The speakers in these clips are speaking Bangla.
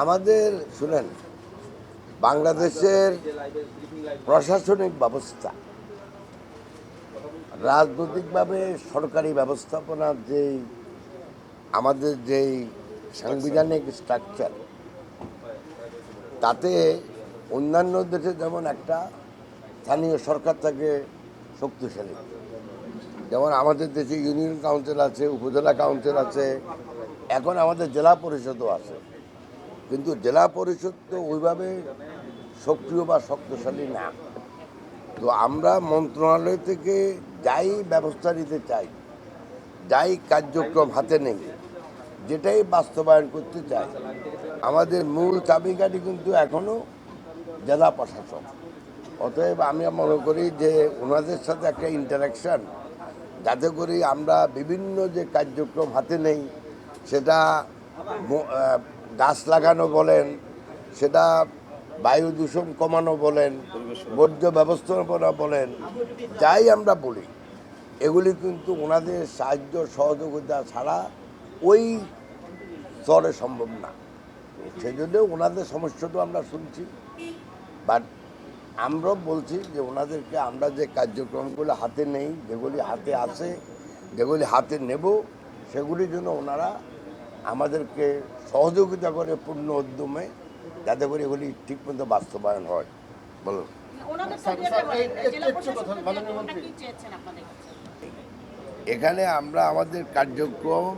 আমাদের শুনেন, বাংলাদেশের প্রশাসনিক ব্যবস্থা, রাজনৈতিকভাবে সরকারি ব্যবস্থাপনার যেই আমাদের যেই সাংবিধানিক স্ট্রাকচার, তাতে অন্যান্য দেশে যেমন একটা স্থানীয় সরকার থাকে শক্তিশালী, যেমন আমাদের দেশে ইউনিয়ন কাউন্সিল আছে, উপজেলা কাউন্সিল আছে, এখন আমাদের জেলা পরিষদও আছে। কিন্তু জেলা পরিষদ তো ওইভাবে সক্রিয় বা শক্তিশালী না। তো আমরা মন্ত্রণালয় থেকে যাই ব্যবস্থা নিতে চাই, যাই কার্যক্রম হাতে নেই, যেটাই বাস্তবায়ন করতে চাই, আমাদের মূল চাবিকাঠি কিন্তু এখনও জেলা প্রশাসন। অতএব আমি মনে করি যে ওনাদের সাথে একটা ইন্টারাকশান, যাতে করে আমরা বিভিন্ন যে কার্যক্রম হাতে নেই, সেটা গাছ লাগানো বলেন, সেটা বায়ু দূষণ কমানো বলেন, বর্জ্য ব্যবস্থাপনা বলেন, যাই আমরা বলি, এগুলি কিন্তু ওনাদের সাহায্য সহযোগিতা ছাড়া ওই স্তরে সম্ভব না। সেই জন্য ওনাদের সমস্যাটা আমরা শুনছি, বাট আমরাও বলছি যে ওনাদেরকে আমরা যে কার্যক্রমগুলো হাতে নেই, যেগুলি হাতে আসে, যেগুলি হাতে নেব, সেগুলির জন্য ওনারা আমাদেরকে সহযোগিতা করে পূর্ণ উদ্যমে, যাতে করে এগুলি ঠিকমতো বাস্তবায়ন হয়। বলুন। এখানে আমরা আমাদের কার্যক্রম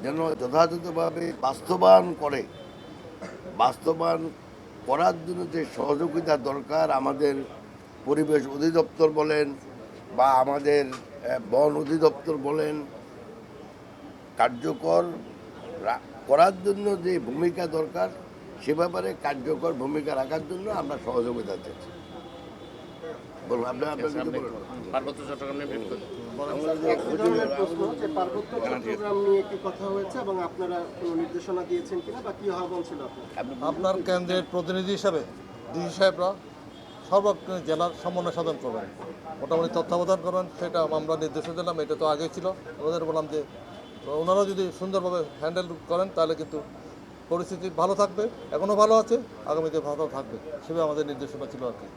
যেন যথাযথভাবে বাস্তবায়ন করার জন্য যে সহযোগিতা দরকার, আমাদের পরিবেশ অধিদপ্তর বলেন বা আমাদের বন অধিদপ্তর বলেন, কার্যকর করার জন্য যে ভূমিকা দরকার, সে ব্যাপারে কার্যকর ভূমিকা রাখার জন্য আমরা সহযোগিতা চাইছি। বলুন, পার্বত্য চট্টগ্রাম নিয়ে কি কথা হয়েছে এবং আপনারা কোনো নির্দেশনা দিয়েছেন কিনা বা কি আহ্বান ছিল আপনার কেন্দ্রের প্রতিনিধি হিসাবে ডিসি সাহেবরা সর্বক্ষণ জেলার সমন্বয় সাধন করবেন, মোটামুটি তত্ত্বাবধান করবেন, সেটা আমরা নির্দেশ দিলাম। এটা তো আগেই ছিল, ওদের বললাম যে ওনারা যদি সুন্দরভাবে হ্যান্ডেল করেন তাহলে কিন্তু পরিস্থিতি ভালো থাকবে, এখনও ভালো আছে, আগামীতে ভালো থাকবে, সেভাবে আমাদের নির্দেশনা ছিল আর কি।